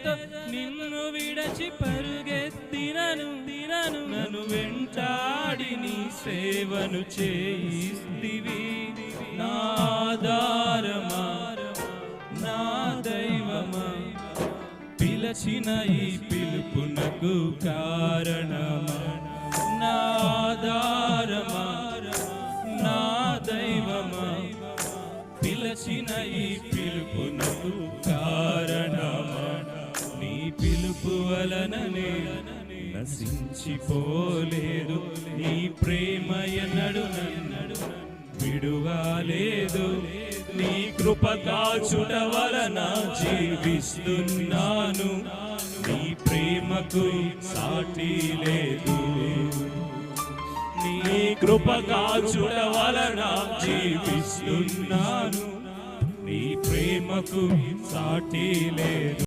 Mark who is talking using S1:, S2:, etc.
S1: వేదనతో నిన్ను విడచి పరుగెత్తినను నన్ను వెంటాడి నీ సేవను చేయిస్తివి. నా ఆధారమా నా దైవమా, పిలచిన ఈ పిలుపునకు కారణమా. నా ఆధారమా నా దైవమా, పిలచిన ఈ పిలుపునకు కారణమా. నీ పిలుపు వలననే నశించిపోలేదు, నీ ప్రేమ ఎన్నడు నన్ను విడువలేదు. నీ కృప కాచుట వలన జీవిస్తున్నాను, నీ ప్రేమకు సాటి లేదు. నీ కృప కాచుట వలన జీవిస్తున్నాను, నీ ప్రేమకు సాటి లేదు.